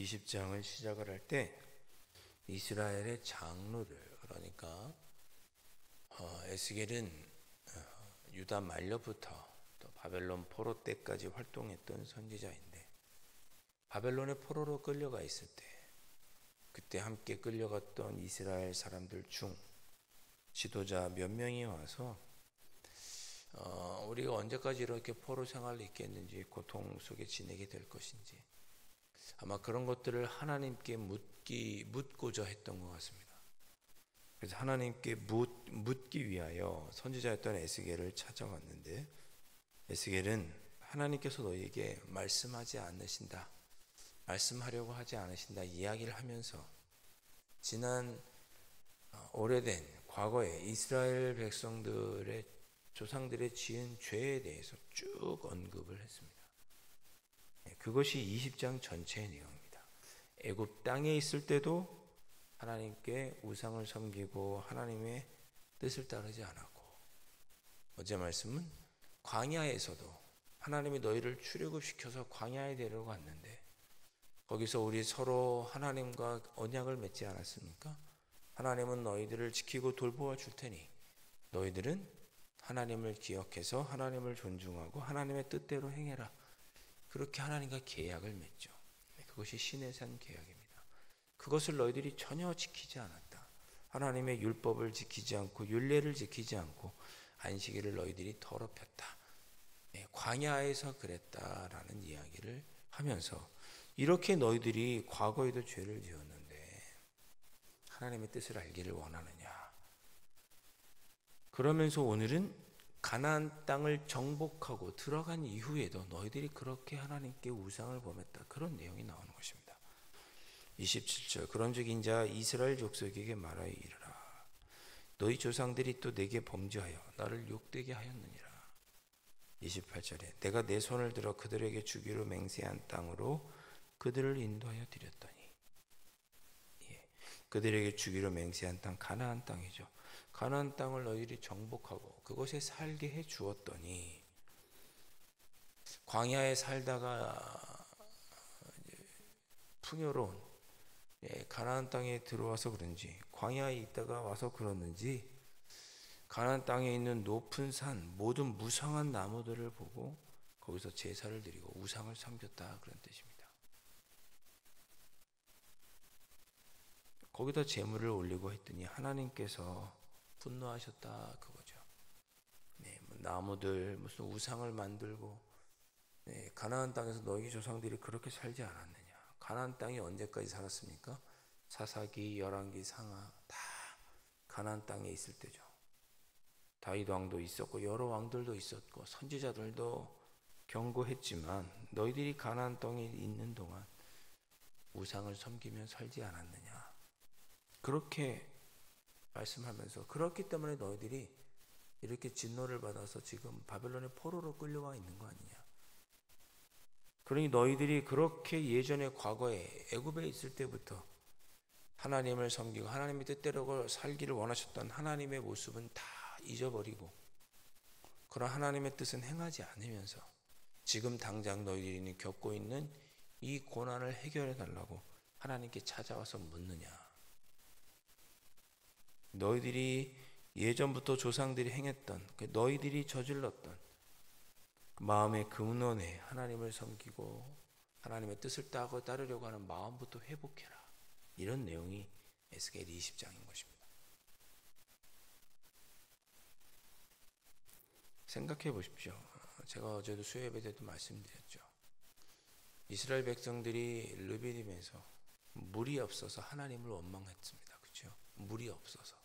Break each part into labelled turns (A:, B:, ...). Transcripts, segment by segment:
A: 20장을 시작을 할 때 이스라엘의 장로들, 그러니까 에스겔은 유다 말년부터 또 바벨론 포로 때까지 활동했던 선지자인데, 바벨론의 포로로 끌려가 있을 때 그때 함께 끌려갔던 이스라엘 사람들 중 지도자 몇 명이 와서 우리가 언제까지 이렇게 포로 생활을 있겠는지, 고통 속에 지내게 될 것인지, 아마 그런 것들을 하나님께 묻고자 했던 것 같습니다. 그래서 하나님께 묻기 위하여 선지자였던 에스겔을 찾아왔는데, 에스겔은 하나님께서 너희에게 말씀하지 않으신다, 말씀하려고 하지 않으신다 이야기를 하면서 지난 오래된 과거에 이스라엘 백성들의 조상들의 지은 죄에 대해서 쭉 언급을 했습니다. 그것이 20장 전체의 내용입니다. 애굽 땅에 있을 때도 하나님께 우상을 섬기고 하나님의 뜻을 따르지 않았고, 어제 말씀은 광야에서도 하나님이 너희를 출애굽시켜서 광야에 데려갔는데 거기서 우리 서로 하나님과 언약을 맺지 않았습니까? 하나님은 너희들을 지키고 돌보아 줄 테니 너희들은 하나님을 기억해서 하나님을 존중하고 하나님의 뜻대로 행해라. 그렇게 하나님과 계약을 맺죠. 그것이 시내산 계약입니다. 그것을 너희들이 전혀 지키지 않았다. 하나님의 율법을 지키지 않고 율례를 지키지 않고 안식일을 너희들이 더럽혔다. 광야에서 그랬다라는 이야기를 하면서, 이렇게 너희들이 과거에도 죄를 지었는데 하나님의 뜻을 알기를 원하느냐. 그러면서 오늘은 가나안 땅을 정복하고 들어간 이후에도 너희들이 그렇게 하나님께 우상을 범했다, 그런 내용이 나오는 것입니다. 27절, 그런즉 인자 이스라엘 족속에게 말하여 이르라. 너희 조상들이 또 내게 범죄하여 나를 욕되게 하였느니라. 28절에 내가 내 손을 들어 그들에게 주기로 맹세한 땅으로 그들을 인도하여 드렸더니, 그들에게 주기로 맹세한 땅 가나안 땅이죠. 가나안 땅을 너희들이 정복하고 그곳에 살게 해 주었더니, 광야에 살다가 풍요로운 가나안 땅에 들어와서 그런지, 광야에 있다가 와서 그러는지, 가나안 땅에 있는 높은 산 모든 무성한 나무들을 보고 거기서 제사를 드리고 우상을 섬겼다, 그런 뜻입니다. 거기다 제물을 올리고 했더니 하나님께서 분노하셨다, 그거죠. 나무들 무슨 우상을 만들고, 가나안 땅에서 너희 조상들이 그렇게 살지 않았느냐. 가나안 땅이 언제까지 살았습니까? 사사기, 열왕기, 상하 다 가나안 땅에 있을 때죠. 다윗 왕도 있었고 여러 왕들도 있었고 선지자들도 경고했지만 너희들이 가나안 땅에 있는 동안 우상을 섬기며 살지 않았느냐, 그렇게 말씀하면서, 그렇기 때문에 너희들이 이렇게 진노를 받아서 지금 바벨론의 포로로 끌려와 있는 거 아니냐. 그러니 너희들이 그렇게 예전에 과거에 애굽에 있을 때부터 하나님을 섬기고 하나님의 뜻대로 살기를 원하셨던 하나님의 모습은 다 잊어버리고 그런 하나님의 뜻은 행하지 않으면서 지금 당장 너희들이 겪고 있는 이 고난을 해결해 달라고 하나님께 찾아와서 묻느냐. 너희들이 예전부터 조상들이 행했던, 너희들이 저질렀던 마음의 근원에 하나님을 섬기고 하나님의 뜻을 따르려고 하는 마음부터 회복해라, 이런 내용이 에스겔 20장인 것입니다. 생각해 보십시오. 제가 어제도 수요예배 때도 말씀드렸죠. 이스라엘 백성들이 르비딤에서 물이 없어서 하나님을 원망했습니다. 그렇죠? 물이 없어서.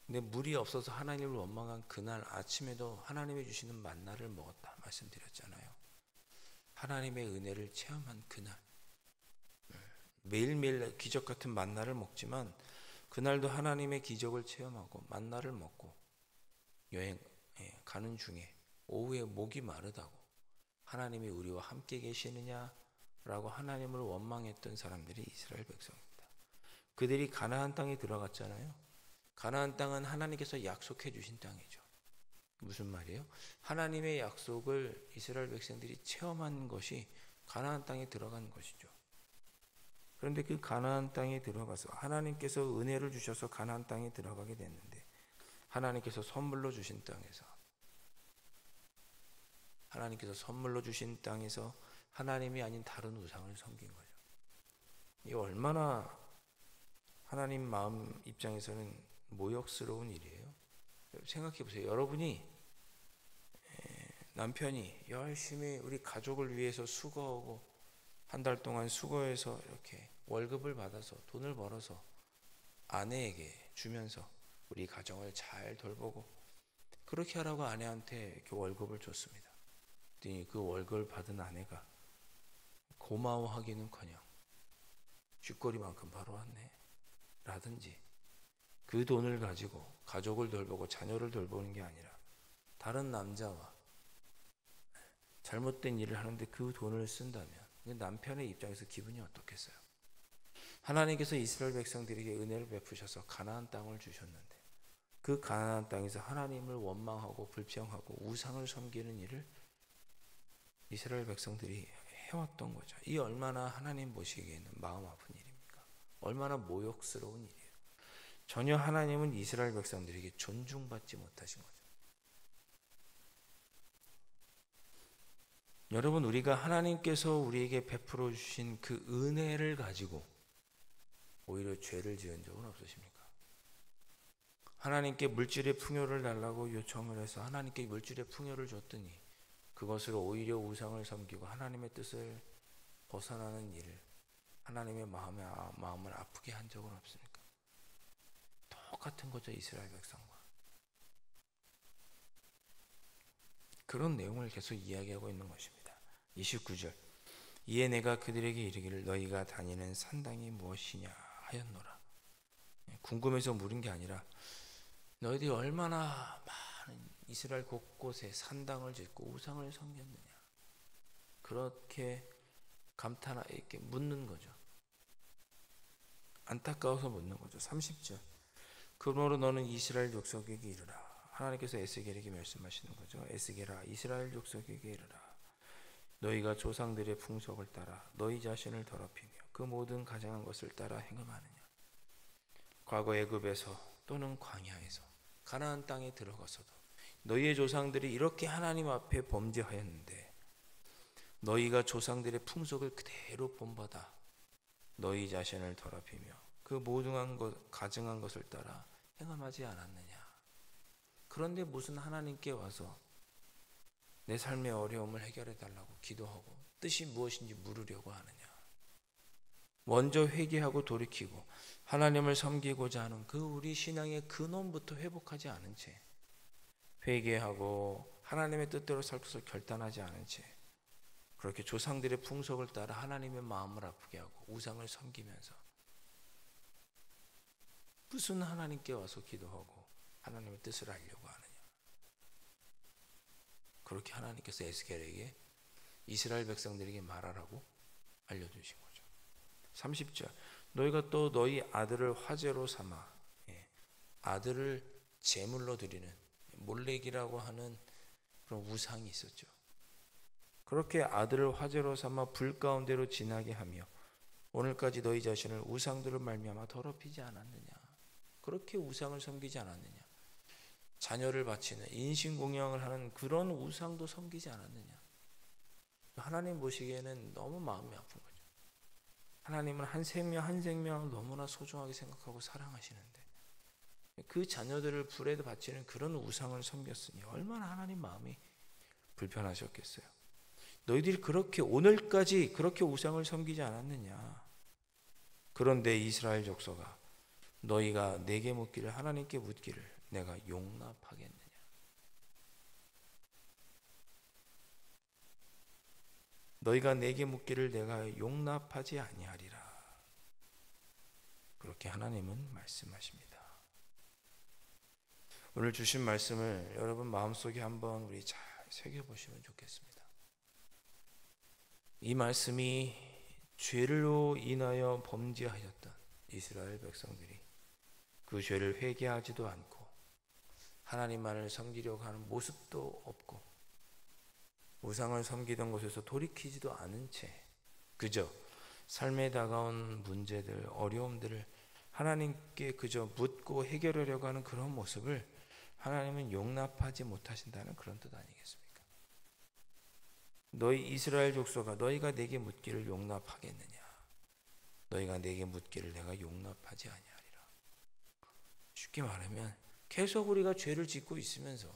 A: 근데 물이 없어서 하나님을 원망한 그날 아침에도 하나님이 주시는 만나를 먹었다 말씀드렸잖아요. 하나님의 은혜를 체험한 그날, 매일매일 기적 같은 만나를 먹지만 그날도 하나님의 기적을 체험하고 만나를 먹고 여행 가는 중에 오후에 목이 마르다고 하나님이 우리와 함께 계시느냐라고 하나님을 원망했던 사람들이 이스라엘 백성입니다. 그들이 가나안 땅에 들어갔잖아요. 가나안 땅은 하나님께서 약속해 주신 땅이죠. 무슨 말이에요? 하나님의 약속을 이스라엘 백성들이 체험한 것이 가나안 땅에 들어간 것이죠. 그런데 그 가나안 땅에 들어가서 하나님께서 은혜를 주셔서 가나안 땅에 들어가게 됐는데, 하나님께서 선물로 주신 땅에서 하나님이 아닌 다른 우상을 섬긴 거죠. 이 얼마나 하나님 마음 입장에서는 모욕스러운 일이에요. 생각해 보세요. 여러분이, 남편이 열심히 우리 가족을 위해서 수고하고 한 달 동안 수고해서 이렇게 월급을 받아서 돈을 벌어서 아내에게 주면서 우리 가정을 잘 돌보고 그렇게 하라고 아내한테 이렇게 월급을 줬습니다. 그랬더니 그 월급을 받은 아내가 고마워하기는커녕 쥐꼬리만큼 벌어왔네 라든지, 그 돈을 가지고 가족을 돌보고 자녀를 돌보는 게 아니라 다른 남자와 잘못된 일을 하는데 그 돈을 쓴다면 남편의 입장에서 기분이 어떻겠어요? 하나님께서 이스라엘 백성들에게 은혜를 베푸셔서 가나안 땅을 주셨는데, 그 가나안 땅에서 하나님을 원망하고 불평하고 우상을 섬기는 일을 이스라엘 백성들이 해왔던 거죠. 이 얼마나 하나님 보시기에는 마음 아픈 일입니까? 얼마나 모욕스러운 일이에요. 전혀 하나님은 이스라엘 백성들에게 존중받지 못하신 거죠. 여러분, 우리가 하나님께서 우리에게 베풀어 주신 그 은혜를 가지고 오히려 죄를 지은 적은 없으십니까? 하나님께 물질의 풍요를 달라고 요청을 해서 하나님께 물질의 풍요를 줬더니 그것으로 오히려 우상을 섬기고 하나님의 뜻을 벗어나는 일을, 하나님의 마음을 아프게 한 적은 없습니까? 똑같은 거죠, 이스라엘 백성과. 그런 내용을 계속 이야기하고 있는 것입니다. 29절, 이에 내가 그들에게 이르기를 너희가 다니는 산당이 무엇이냐 하였노라. 궁금해서 물은 게 아니라 너희들이 얼마나 많은 이스라엘 곳곳에 산당을 짓고 우상을 섬겼느냐, 그렇게 이렇게 묻는 거죠. 안타까워서 묻는 거죠. 30절, 그러므로 너는 이스라엘 족속에게 이르라. 하나님께서 에스겔에게 말씀하시는 거죠. 에스겔아, 이스라엘 족속에게 이르라. 너희가 조상들의 풍속을 따라 너희 자신을 더럽히며 그 모든 가증한 것을 따라 행음하느냐. 과거 애굽에서 또는 광야에서 가나안 땅에 들어가서도 너희의 조상들이 이렇게 하나님 앞에 범죄하였는데, 너희가 조상들의 풍속을 그대로 본받아 너희 자신을 더럽히며 그 모든 가증한 것을 따라 행함하지 않았느냐. 그런데 무슨 하나님께 와서 내 삶의 어려움을 해결해 달라고 기도하고 뜻이 무엇인지 물으려고 하느냐. 먼저 회개하고 돌이키고 하나님을 섬기고자 하는 그 우리 신앙의 근원부터 회복하지 않은 채, 회개하고 하나님의 뜻대로 살 것을 결단하지 않은 채 그렇게 조상들의 풍속을 따라 하나님의 마음을 아프게 하고 우상을 섬기면서 무슨 하나님께 와서 기도하고 하나님의 뜻을 알려고 하느냐. 그렇게 하나님께서 에스겔에게 이스라엘 백성들에게 말하라고 알려주신 거죠. 30절, 너희가 또 너희 아들을 화제로 삼아, 아들을 제물로 드리는 몰렉이라고 하는 그런 우상이 있었죠. 그렇게 아들을 화제로 삼아 불 가운데로 지나게 하며 오늘까지 너희 자신을 우상들을 말미암아 더럽히지 않았느냐. 그렇게 우상을 섬기지 않았느냐. 자녀를 바치는 인신공양을 하는 그런 우상도 섬기지 않았느냐. 하나님 보시기에는 너무 마음이 아픈 거죠. 하나님은 한 생명 한 생명을 너무나 소중하게 생각하고 사랑하시는데 그 자녀들을 불에 바치는 그런 우상을 섬겼으니 얼마나 하나님 마음이 불편하셨겠어요. 너희들이 그렇게 오늘까지 그렇게 우상을 섬기지 않았느냐. 그런데 이스라엘 족속아, 너희가 내게 묻기를, 하나님께 묻기를 내가 용납하겠느냐. 너희가 내게 묻기를 내가 용납하지 아니하리라. 그렇게 하나님은 말씀하십니다. 오늘 주신 말씀을 여러분 마음속에 한번 우리 잘 새겨보시면 좋겠습니다. 이 말씀이 죄로 인하여 범죄하였던 이스라엘 백성들이 그 죄를 회개하지도 않고 하나님만을 섬기려고 하는 모습도 없고 우상을 섬기던 곳에서 돌이키지도 않은 채 그저 삶에 다가온 문제들, 어려움들을 하나님께 그저 묻고 해결하려고 하는 그런 모습을 하나님은 용납하지 못하신다는 그런 뜻 아니겠습니까? 너희 이스라엘 족속아, 너희가 내게 묻기를 용납하겠느냐? 너희가 내게 묻기를 내가 용납하지 아니하리라. 쉽게 말하면 계속 우리가 죄를 짓고 있으면서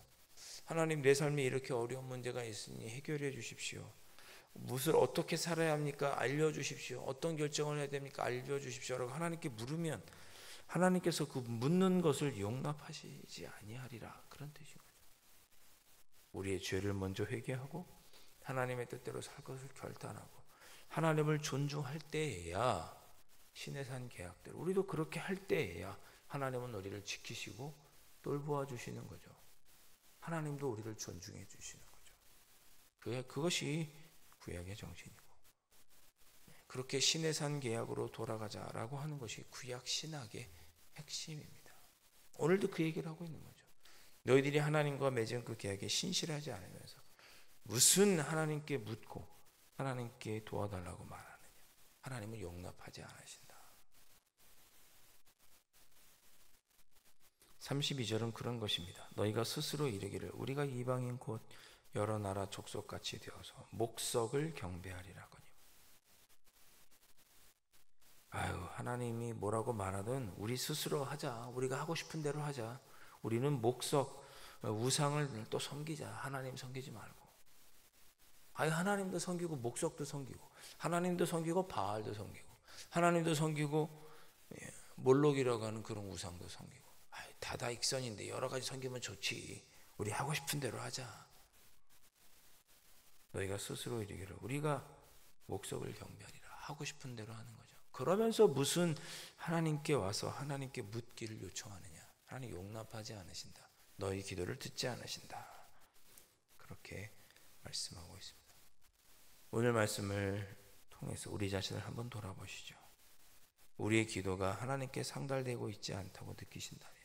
A: 하나님, 내 삶에 이렇게 어려운 문제가 있으니 해결해 주십시오. 무엇을 어떻게 살아야 합니까? 알려주십시오. 어떤 결정을 해야 됩니까? 알려주십시오. 라고 하나님께 물으면 하나님께서 그 묻는 것을 용납하시지 아니하리라. 그런 뜻인 거죠. 우리의 죄를 먼저 회개하고 하나님의 뜻대로 살 것을 결단하고 하나님을 존중할 때에야 신의 산 계약대로 우리도 그렇게 할 때에야 하나님은 우리를 지키시고 돌보아 주시는 거죠. 하나님도 우리를 존중해 주시는 거죠. 그것이 구약의 정신이고, 그렇게 신의 산 계약으로 돌아가자라고 하는 것이 구약 신학의 핵심입니다. 오늘도 그 얘기를 하고 있는 거죠. 너희들이 하나님과 맺은 그 계약에 신실하지 않으면서 무슨 하나님께 묻고 하나님께 도와달라고 말하느냐. 하나님은 용납하지 않으신다. 32절은 그런 것입니다. 너희가 스스로 이르기를 우리가 이방인 곧 여러 나라 족속같이 되어서 목석을 경배하리라거니와. 하나님이 뭐라고 말하든 우리 스스로 하자. 우리가 하고 싶은 대로 하자. 우리는 목석, 우상을 또 섬기자. 하나님 섬기지 말고. 하나님도 섬기고 목석도 섬기고 하나님도 섬기고 바알도 섬기고 하나님도 섬기고 몰록이라고 하는 그런 우상도 섬기고 다다익선인데 여러 가지 섬기면 좋지. 우리 하고 싶은 대로 하자. 너희가 스스로 이르기를 우리가 목석을 경배하리라. 하고 싶은 대로 하는 거죠. 그러면서 무슨 하나님께 와서 하나님께 묻기를 요청하느냐. 하나님 용납하지 않으신다. 너희 기도를 듣지 않으신다. 그렇게 말씀하고 있습니다. 오늘 말씀을 통해서 우리 자신을 한번 돌아보시죠. 우리의 기도가 하나님께 상달되고 있지 않다고 느끼신다면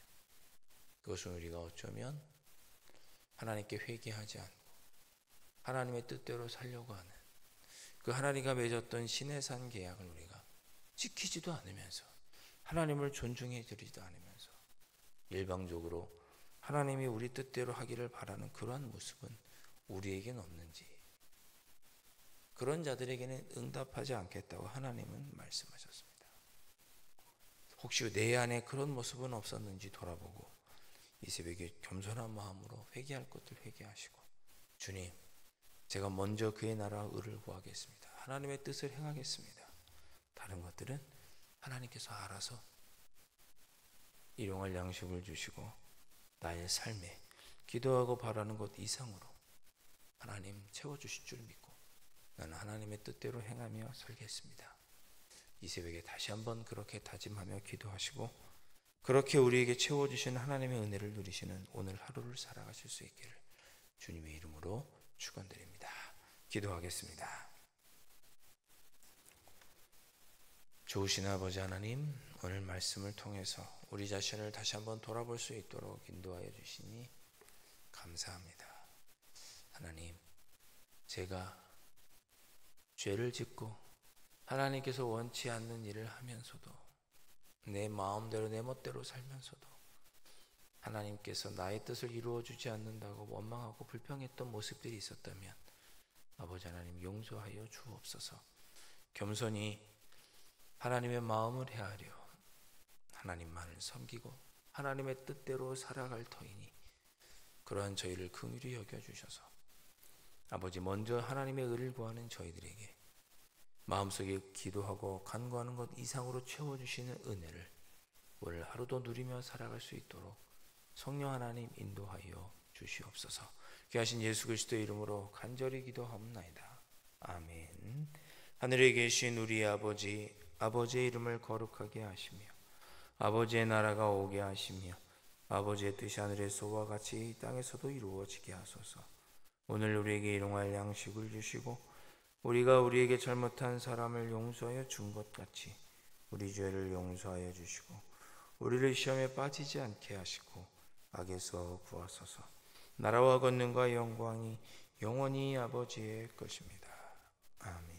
A: 그것은 우리가 어쩌면 하나님께 회개하지 않고 하나님의 뜻대로 살려고 하는 그 하나님과 맺었던 신의 산 계약을 우리가 지키지도 않으면서 하나님을 존중해 드리지도 않으면서 일방적으로 하나님이 우리 뜻대로 하기를 바라는 그러한 모습은 우리에겐 없는지, 그런 자들에게는 응답하지 않겠다고 하나님은 말씀하셨습니다. 혹시 내 안에 그런 모습은 없었는지 돌아보고 이 새벽에 겸손한 마음으로 회개할 것들 회개하시고, 주님, 제가 먼저 그의 나라와 의를 구하겠습니다. 하나님의 뜻을 행하겠습니다. 다른 것들은 하나님께서 알아서 일용할 양식을 주시고 나의 삶에 기도하고 바라는 것 이상으로 하나님 채워주실 줄 믿고 나는 하나님의 뜻대로 행하며 살겠습니다. 이 새벽에 다시 한번 그렇게 다짐하며 기도하시고 그렇게 우리에게 채워주시는 하나님의 은혜를 누리시는 오늘 하루를 살아가실 수 있기를 주님의 이름으로 축원드립니다. 기도하겠습니다. 좋으신 아버지 하나님, 오늘 말씀을 통해서 우리 자신을 다시 한번 돌아볼 수 있도록 인도하여 주시니 감사합니다. 하나님, 제가 죄를 짓고 하나님께서 원치 않는 일을 하면서도 내 마음대로 내 멋대로 살면서도 하나님께서 나의 뜻을 이루어주지 않는다고 원망하고 불평했던 모습들이 있었다면 아버지 하나님 용서하여 주옵소서. 겸손히 하나님의 마음을 헤아려 하나님만을 섬기고 하나님의 뜻대로 살아갈 터이니 그러한 저희를 긍휼히 여겨주셔서 아버지, 먼저 하나님의 의를 구하는 저희들에게 마음속에 기도하고 간구하는 것 이상으로 채워주시는 은혜를 오늘 하루도 누리며 살아갈 수 있도록 성령 하나님 인도하여 주시옵소서. 귀하신 예수 그리스도의 이름으로 간절히 기도하옵나이다. 아멘. 하늘에 계신 우리 아버지, 아버지의 이름을 거룩하게 하시며 아버지의 나라가 오게 하시며 아버지의 뜻이 하늘에서와 같이 이 땅에서도 이루어지게 하소서. 오늘 우리에게 일용할 양식을 주시고 우리가 우리에게 잘못한 사람을 용서하여 준 것 같이 우리 죄를 용서하여 주시고 우리를 시험에 빠지지 않게 하시고 악에서 구하소서. 나라와 권능과 영광이 영원히 아버지의 것입니다. 아멘.